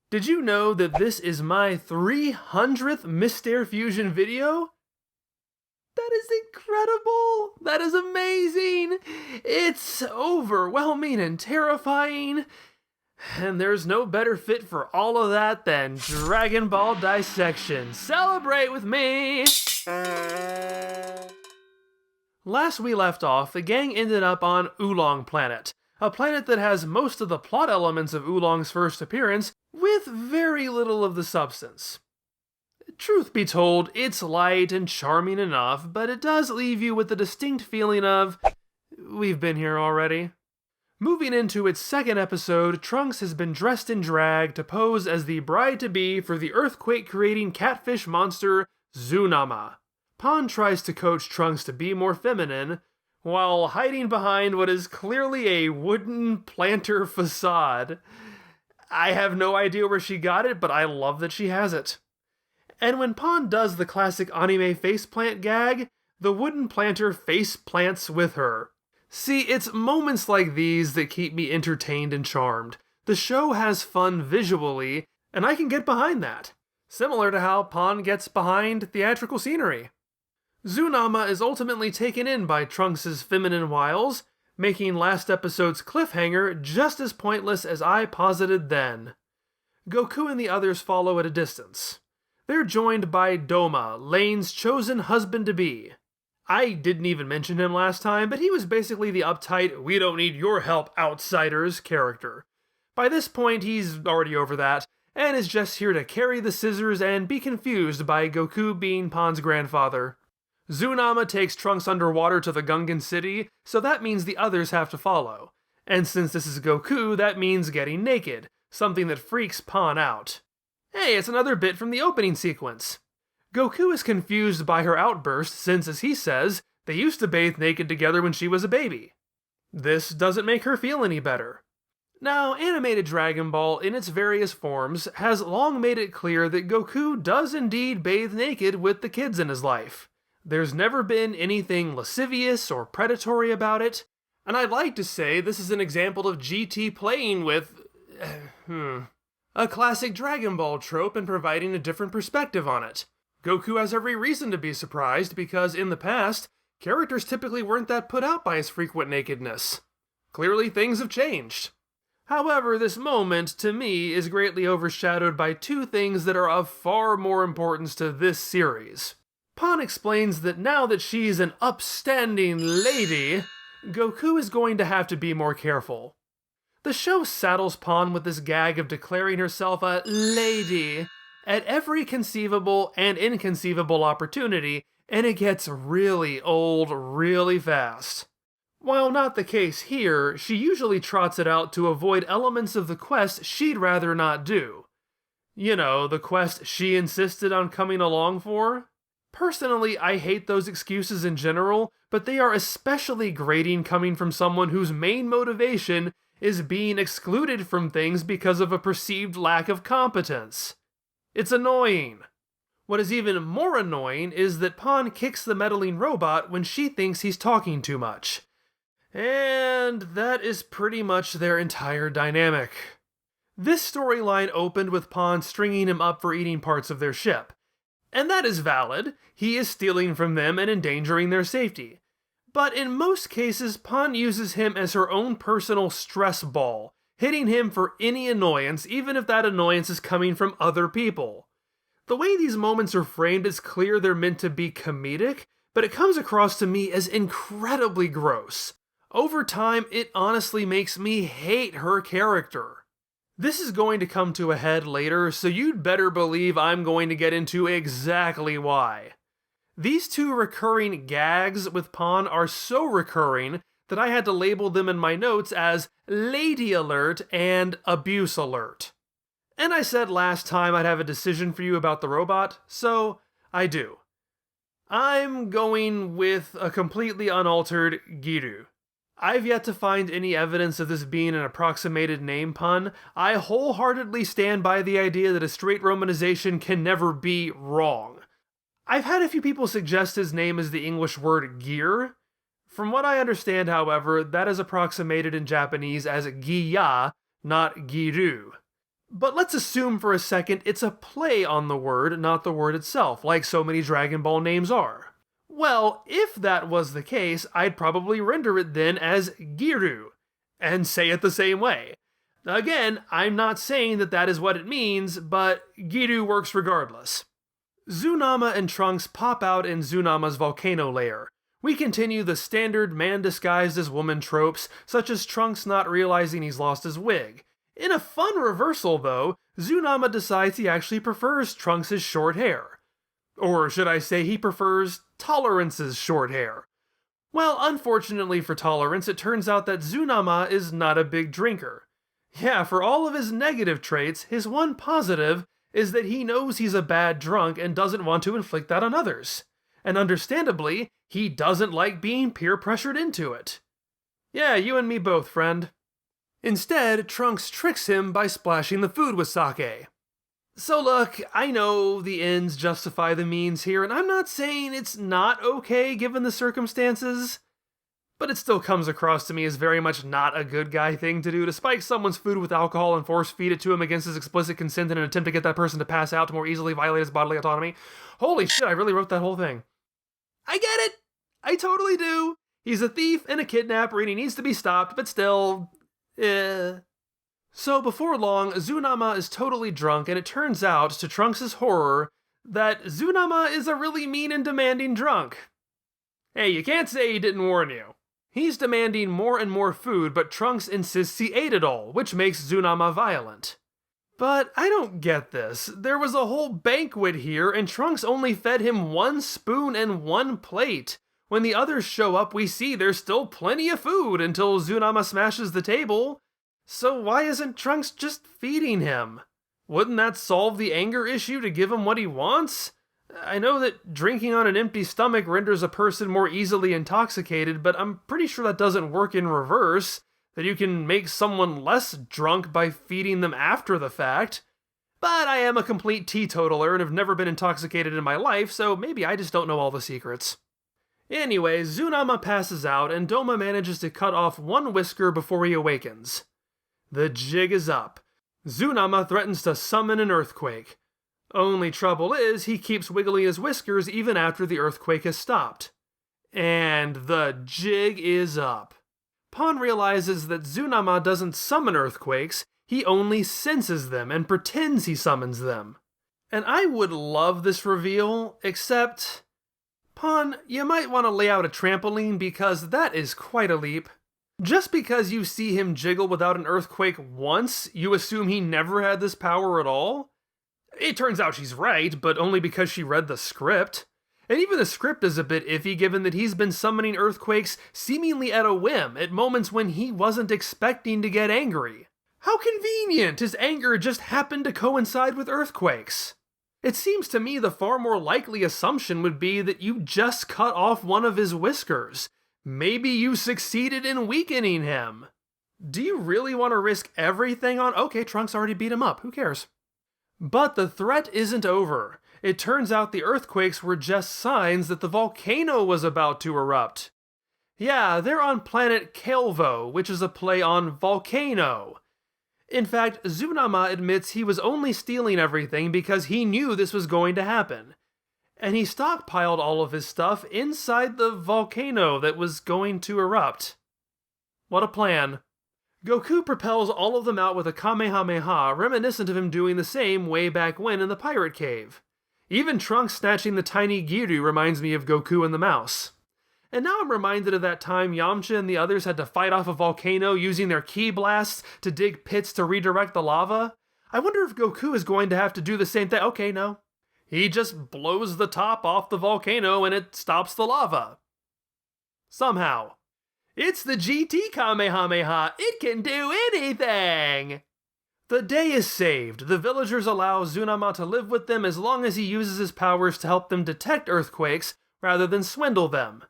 Did you know that this is my 300th Mystair Fusion video? That is incredible! That is amazing! It's overwhelming and terrifying. And there's no better fit for all of that than Dragon Ball Dissection. Celebrate with me! Last we left off, the gang ended up on Oolong Planet, a planet that has most of the plot elements of Oolong's first appearance, with very little of the substance. Truth be told, it's light and charming enough, but it does leave you with the distinct feeling of, we've been here already. Moving into its second episode, Trunks has been dressed in drag to pose as the bride-to-be for the earthquake-creating catfish monster, Zunama. Pan tries to coach Trunks to be more feminine, while hiding behind what is clearly a wooden planter facade. I have no idea where she got it, but I love that she has it. And when Pan does the classic anime faceplant gag, the wooden planter face plants with her. See, it's moments like these that keep me entertained and charmed. The show has fun visually, and I can get behind that. Similar to how Pan gets behind theatrical scenery. Zunama is ultimately taken in by Trunks' feminine wiles, making last episode's cliffhanger just as pointless as I posited then. Goku and the others follow at a distance. They're joined by Doma, Lane's chosen husband-to-be. I didn't even mention him last time, but he was basically the uptight, we don't need your help, outsiders character. By this point, he's already over that, and is just here to carry the scissors and be confused by Goku being Pan's grandfather. Zunama takes Trunks underwater to the Gungan city, so that means the others have to follow. And since this is Goku, that means getting naked, something that freaks Pan out. Hey, it's another bit from the opening sequence. Goku is confused by her outburst since, as he says, they used to bathe naked together when she was a baby. This doesn't make her feel any better. Now, animated Dragon Ball, in its various forms, has long made it clear that Goku does indeed bathe naked with the kids in his life. There's never been anything lascivious or predatory about it, and I'd like to say this is an example of GT playing with... a classic Dragon Ball trope and providing a different perspective on it. Goku has every reason to be surprised because, in the past, characters typically weren't that put out by his frequent nakedness. Clearly, things have changed. However, this moment, to me, is greatly overshadowed by two things that are of far more importance to this series. Pan explains that now that she's an upstanding lady, Goku is going to have to be more careful. The show saddles Pan with this gag of declaring herself a lady at every conceivable and inconceivable opportunity, and it gets really old really fast. While not the case here, she usually trots it out to avoid elements of the quest she'd rather not do. You know, the quest she insisted on coming along for? Personally, I hate those excuses in general, but they are especially grating coming from someone whose main motivation is being excluded from things because of a perceived lack of competence. It's annoying. What is even more annoying is that Pan kicks the meddling robot when she thinks he's talking too much. And that is pretty much their entire dynamic. This storyline opened with Pan stringing him up for eating parts of their ship. And that is valid. He is stealing from them and endangering their safety. But in most cases, Pan uses him as her own personal stress ball, hitting him for any annoyance, even if that annoyance is coming from other people. The way these moments are framed is clear they're meant to be comedic, but it comes across to me as incredibly gross. Over time, it honestly makes me hate her character. This is going to come to a head later, so you'd better believe I'm going to get into exactly why. These two recurring gags with Pan are so recurring that I had to label them in my notes as Lady Alert and Abuse Alert. And I said last time I'd have a decision for you about the robot, so I do. I'm going with a completely unaltered Giru. I've yet to find any evidence of this being an approximated name pun. I wholeheartedly stand by the idea that a straight romanization can never be wrong. I've had a few people suggest his name as the English word gear. From what I understand, however, that is approximated in Japanese as Giya, not Giru. But let's assume for a second it's a play on the word, not the word itself, like so many Dragon Ball names are. Well, if that was the case, I'd probably render it then as Giru, and say it the same way. Again, I'm not saying that that is what it means, but Giru works regardless. Zunama and Trunks pop out in Zunama's volcano lair. We continue the standard man disguised as woman tropes, such as Trunks not realizing he's lost his wig. In a fun reversal, though, Zunama decides he actually prefers Trunks' short hair. Or should I say he prefers Tolerance's short hair. Well, unfortunately for Tolerance, it turns out that Zunama is not a big drinker. Yeah, for all of his negative traits, his one positive is that he knows he's a bad drunk and doesn't want to inflict that on others. And understandably, he doesn't like being peer pressured into it. Yeah, you and me both, friend. Instead, Trunks tricks him by splashing the food with sake. So look, I know the ends justify the means here, and I'm not saying it's not okay given the circumstances, but it still comes across to me as very much not a good guy thing to do, to spike someone's food with alcohol and force feed it to him against his explicit consent in an attempt to get that person to pass out to more easily violate his bodily autonomy. Holy shit, I really wrote that whole thing. I get it! I totally do! He's a thief and a kidnapper and he needs to be stopped, but still... So before long, Zunama is totally drunk, and it turns out, to Trunks' horror, that Zunama is a really mean and demanding drunk. Hey, you can't say he didn't warn you. He's demanding more and more food, but Trunks insists he ate it all, which makes Zunama violent. But I don't get this. There was a whole banquet here, and Trunks only fed him 1 spoon and 1 plate. When the others show up, we see there's still plenty of food until Zunama smashes the table. So why isn't Trunks just feeding him? Wouldn't that solve the anger issue to give him what he wants? I know that drinking on an empty stomach renders a person more easily intoxicated, but I'm pretty sure that doesn't work in reverse, that you can make someone less drunk by feeding them after the fact. But I am a complete teetotaler and have never been intoxicated in my life, so maybe I just don't know all the secrets. Anyway, Zunama passes out, and Doma manages to cut off 1 whisker before he awakens. The jig is up. Zunama threatens to summon an earthquake. Only trouble is, he keeps wiggling his whiskers even after the earthquake has stopped. And the jig is up. Pon realizes that Zunama doesn't summon earthquakes, he only senses them and pretends he summons them. And I would love this reveal, except... Pon, you might want to lay out a trampoline because that is quite a leap. Just because you see him jiggle without an earthquake once, you assume he never had this power at all? It turns out she's right, but only because she read the script. And even the script is a bit iffy given that he's been summoning earthquakes seemingly at a whim, at moments when he wasn't expecting to get angry. How convenient! His anger just happened to coincide with earthquakes. It seems to me the far more likely assumption would be that you just cut off one of his whiskers. Maybe you succeeded in weakening him. Do you really want to risk everything on... Okay, Trunks already beat him up, who cares? But the threat isn't over. It turns out the earthquakes were just signs that the volcano was about to erupt. Yeah, they're on planet Kelvo, which is a play on volcano. In fact, Zunama admits he was only stealing everything because he knew this was going to happen. And he stockpiled all of his stuff inside the volcano that was going to erupt. What a plan. Goku propels all of them out with a Kamehameha, reminiscent of him doing the same way back when in the pirate cave. Even Trunks snatching the tiny Giru reminds me of Goku and the mouse. And now I'm reminded of that time Yamcha and the others had to fight off a volcano using their ki blasts to dig pits to redirect the lava. I wonder if Goku is going to have to do the same thing. Okay, no. He just blows the top off the volcano and it stops the lava. Somehow. It's the GT Kamehameha! It can do anything! The day is saved. The villagers allow Zunama to live with them as long as he uses his powers to help them detect earthquakes rather than swindle them.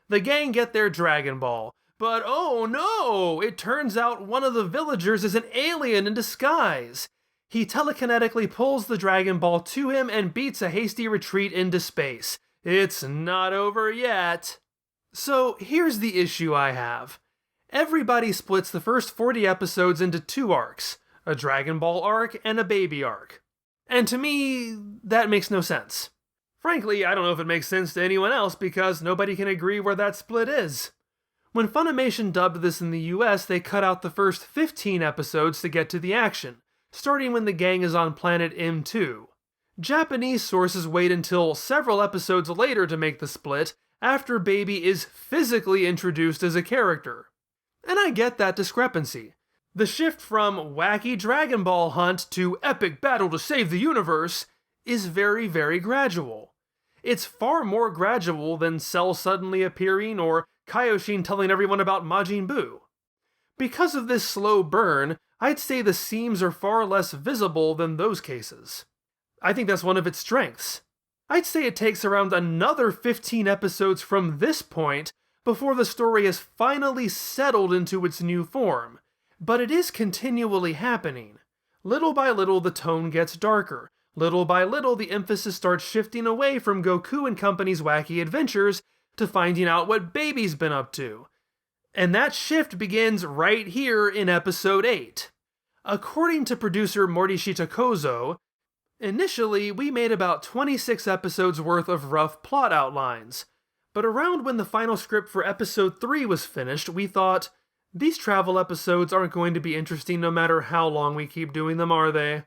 The gang get their Dragon Ball. But oh no! It turns out one of the villagers is an alien in disguise. He telekinetically pulls the Dragon Ball to him and beats a hasty retreat into space. It's not over yet. So here's the issue I have. Everybody splits the first 40 episodes into 2 arcs. a Dragon Ball arc, and a Baby arc. And to me, that makes no sense. Frankly, I don't know if it makes sense to anyone else because nobody can agree where that split is. When Funimation dubbed this in the US, they cut out the first 15 episodes to get to the action, starting when the gang is on planet M2. Japanese sources wait until several episodes later to make the split, after Baby is physically introduced as a character. And I get that discrepancy. The shift from wacky Dragon Ball hunt to epic battle to save the universe is very, very gradual. It's far more gradual than Cell suddenly appearing or Kaioshin telling everyone about Majin Buu. Because of this slow burn, I'd say the seams are far less visible than those cases. I think that's one of its strengths. I'd say it takes around another 15 episodes from this point before the story is finally settled into its new form, but it is continually happening. Little by little the tone gets darker. Little by little the emphasis starts shifting away from Goku and company's wacky adventures to finding out what Baby's been up to. And that shift begins right here in episode 8. According to producer Morishita Kozo, initially we made about 26 episodes worth of rough plot outlines, but around when the final script for episode 3 was finished, we thought, these travel episodes aren't going to be interesting no matter how long we keep doing them, are they?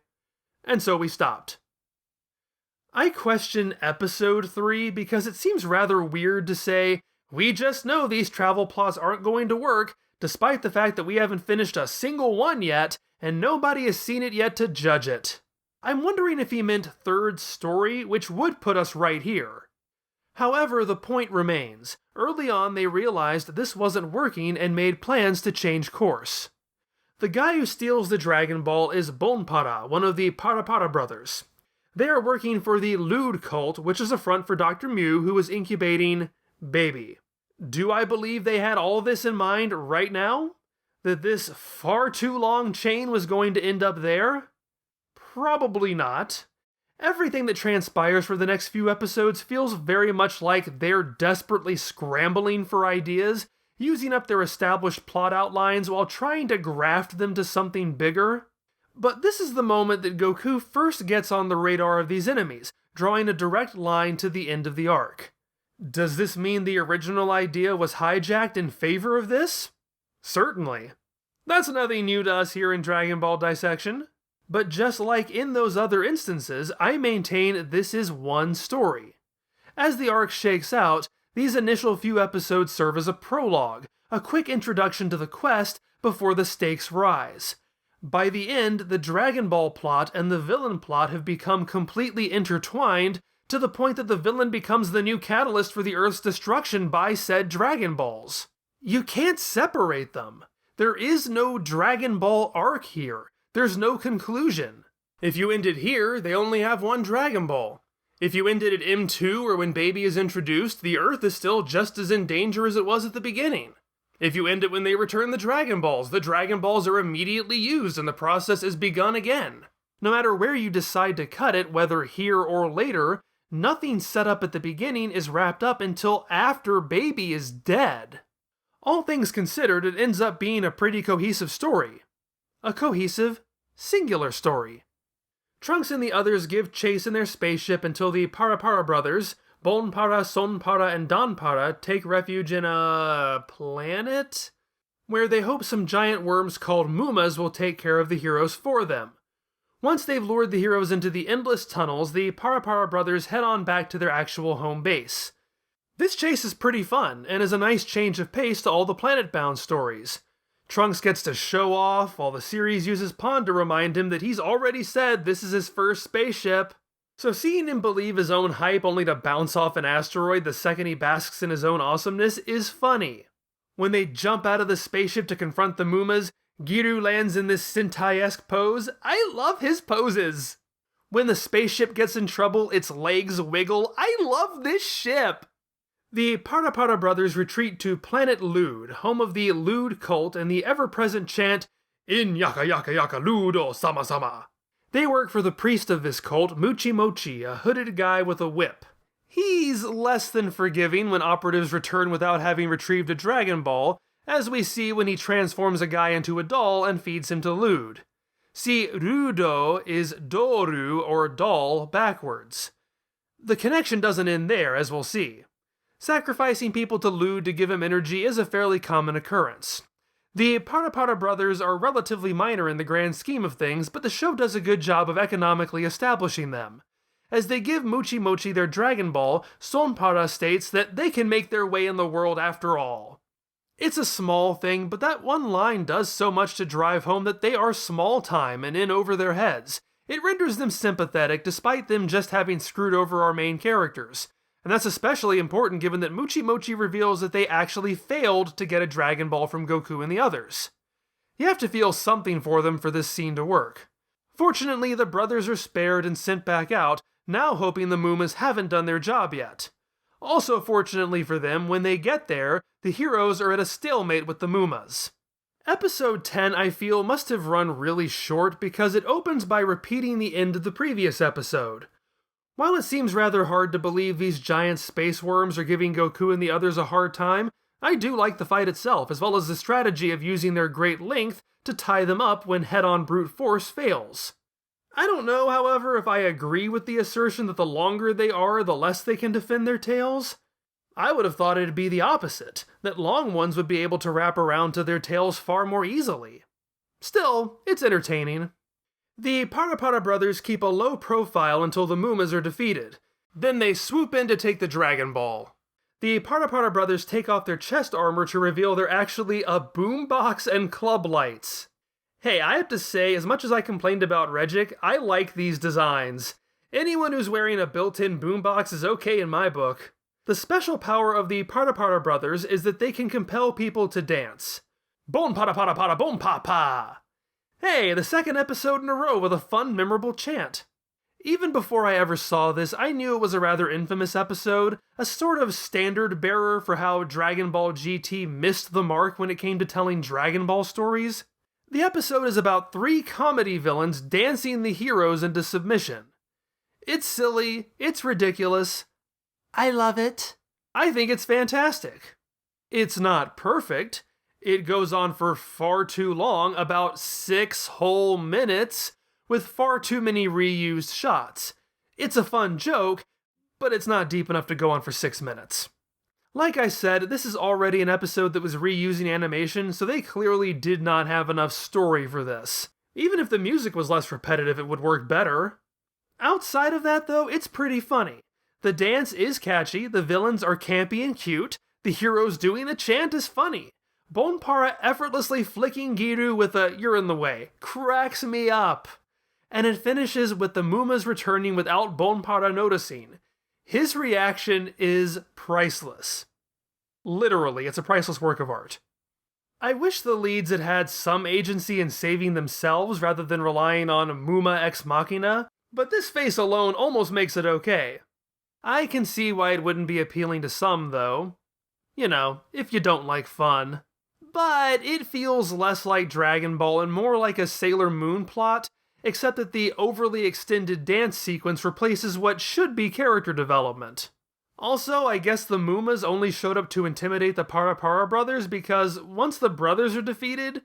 And so we stopped. I question episode 3 because it seems rather weird to say, we just know these travel plots aren't going to work, despite the fact that we haven't finished a single one yet, and nobody has seen it yet to judge it. I'm wondering if he meant third story, which would put us right here. However, the point remains. Early on, they realized this wasn't working and made plans to change course. The guy who steals the Dragon Ball is Bonpara, one of the Parapara brothers. They are working for the Lewd cult, which is a front for Dr. Mew, who is incubating Baby. Do I believe they had all this in mind right now? That this far too long chain was going to end up there? Probably not. Everything that transpires for the next few episodes feels very much like they're desperately scrambling for ideas, using up their established plot outlines while trying to graft them to something bigger. But this is the moment that Goku first gets on the radar of these enemies, drawing a direct line to the end of the arc. Does this mean the original idea was hijacked in favor of this? Certainly. That's nothing new to us here in Dragon Ball Dissection. But just like in those other instances, I maintain this is one story. As the arc shakes out, these initial few episodes serve as a prologue, a quick introduction to the quest before the stakes rise. By the end, the Dragon Ball plot and the villain plot have become completely intertwined to the point that the villain becomes the new catalyst for the Earth's destruction by said Dragon Balls. You can't separate them. There is no Dragon Ball arc here. There's no conclusion. If you end it here, they only have one Dragon Ball. If you ended at M2 or when Baby is introduced, the Earth is still just as in danger as it was at the beginning. If you end it when they return the Dragon Balls are immediately used and the process is begun again. No matter where you decide to cut it, whether here or later, nothing set up at the beginning is wrapped up until after Baby is dead. All things considered, it ends up being a pretty cohesive story. A cohesive, singular story. Trunks and the others give chase in their spaceship until the Parapara brothers, Bonpara, Sonpara, and Donpara, take refuge in a planet? Where they hope some giant worms called Mumas will take care of the heroes for them. Once they've lured the heroes into the endless tunnels, the Parapara brothers head on back to their actual home base. This chase is pretty fun, and is a nice change of pace to all the planet-bound stories. Trunks gets to show off, while the series uses Pond to remind him that he's already said this is his first spaceship. So seeing him believe his own hype only to bounce off an asteroid the second he basks in his own awesomeness is funny. When they jump out of the spaceship to confront the Mumas, Giru lands in this Sentai-esque pose. I love his poses! When the spaceship gets in trouble, its legs wiggle. I love this ship! The Parapara brothers retreat to Planet Lewd, home of the Lewd cult and the ever-present chant, In yaka yaka yaka Ludo sama sama. They work for the priest of this cult, Muchi Mochi, a hooded guy with a whip. He's less than forgiving when operatives return without having retrieved a Dragon Ball, as we see when he transforms a guy into a doll and feeds him to Lewd. See, rudo is doru or doll backwards. The connection doesn't end there, as we'll see. Sacrificing people to Lude to give him energy is a fairly common occurrence. The Parapara brothers are relatively minor in the grand scheme of things, but the show does a good job of economically establishing them. As they give Mochi Mochi their Dragon Ball, Sonpara states that they can make their way in the world after all. It's a small thing, but that one line does so much to drive home that they are small time and in over their heads. It renders them sympathetic despite them just having screwed over our main characters. And that's especially important given that Mochi Mochi reveals that they actually failed to get a Dragon Ball from Goku and the others. You have to feel something for them for this scene to work. Fortunately, the brothers are spared and sent back out, now hoping the Moomas haven't done their job yet. Also fortunately for them, when they get there, the heroes are at a stalemate with the Moomas. Episode 10, I feel, must have run really short because it opens by repeating the end of the previous episode. While it seems rather hard to believe these giant space worms are giving Goku and the others a hard time, I do like the fight itself, as well as the strategy of using their great length to tie them up when head-on brute force fails. I don't know, however, if I agree with the assertion that the longer they are, the less they can defend their tails. I would have thought it'd be the opposite, that long ones would be able to wrap around to their tails far more easily. Still, it's entertaining. The Parapara brothers keep a low profile until the Moomas are defeated. Then they swoop in to take the Dragon Ball. The Parapara brothers take off their chest armor to reveal they're actually a boombox and club lights. Hey, I have to say, as much as I complained about Regic, I like these designs. Anyone who's wearing a built-in boombox is okay in my book. The special power of the Parapara brothers is that they can compel people to dance. Bon para para para bon pa pa! Hey, the second episode in a row with a fun, memorable chant. Even before I ever saw this, I knew it was a rather infamous episode, a sort of standard bearer for how Dragon Ball GT missed the mark when it came to telling Dragon Ball stories. The episode is about 3 comedy villains dancing the heroes into submission. It's silly, it's ridiculous. I love it. I think it's fantastic. It's not perfect. It goes on for far too long, about 6 whole minutes, with far too many reused shots. It's a fun joke, but it's not deep enough to go on for 6 minutes. Like I said, this is already an episode that was reusing animation, so they clearly did not have enough story for this. Even if the music was less repetitive, it would work better. Outside of that, though, it's pretty funny. The dance is catchy, the villains are campy and cute, the heroes doing the chant is funny. Bonpara effortlessly flicking Giru with a "you're in the way" cracks me up. And it finishes with the Moomas returning without Bonpara noticing. His reaction is priceless. Literally, it's a priceless work of art. I wish the leads had had some agency in saving themselves rather than relying on Mooma ex machina, but this face alone almost makes it okay. I can see why it wouldn't be appealing to some, though. You know, if you don't like fun. But it feels less like Dragon Ball and more like a Sailor Moon plot, except that the overly extended dance sequence replaces what should be character development. Also, I guess the Moomas only showed up to intimidate the Parapara brothers because once the brothers are defeated,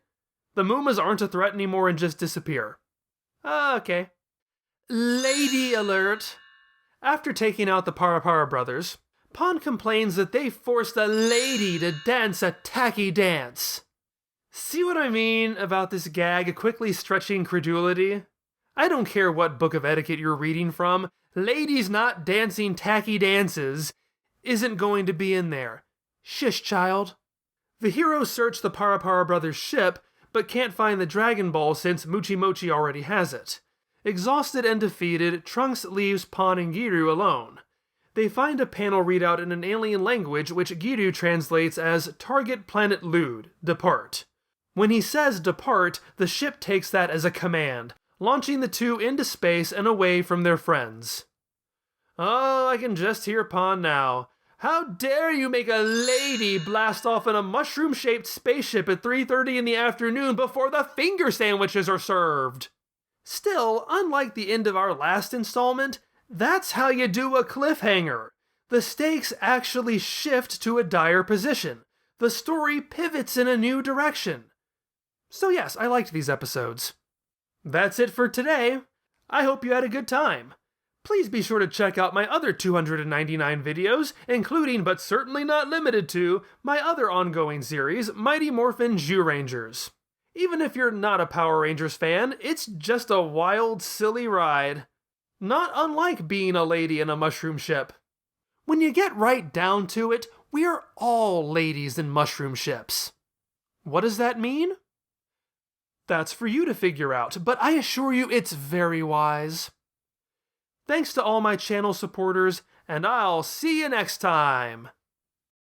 the Moomas aren't a threat anymore and just disappear. Okay. Lady alert! After taking out the Parapara brothers, Pon complains that they forced a lady to dance a tacky dance. See what I mean about this gag quickly stretching credulity? I don't care what book of etiquette you're reading from, ladies not dancing tacky dances isn't going to be in there. Shish, child. The heroes search the Parapara brothers' ship, but can't find the Dragon Ball since Mochi Mochi already has it. Exhausted and defeated, Trunks leaves Pon and Giru alone. They find a panel readout in an alien language which Giru translates as Target Planet Lude, depart. When he says depart, the ship takes that as a command, launching the two into space and away from their friends. Oh, I can just hear Pon now. How dare you make a lady blast off in a mushroom-shaped spaceship at 3:30 in the afternoon before the finger sandwiches are served? Still, unlike the end of our last installment, that's how you do a cliffhanger. The stakes actually shift to a dire position. The story pivots in a new direction. So yes, I liked these episodes. That's it for today. I hope you had a good time. Please be sure to check out my other 299 videos, including but certainly not limited to my other ongoing series, Mighty Morphin Zyurangers. Even if you're not a Power Rangers fan, it's just a wild, silly ride. Not unlike being a lady in a mushroom ship. When you get right down to it, we're all ladies in mushroom ships. What does that mean? That's for you to figure out, but I assure you it's very wise. Thanks to all my channel supporters, and I'll see you next time!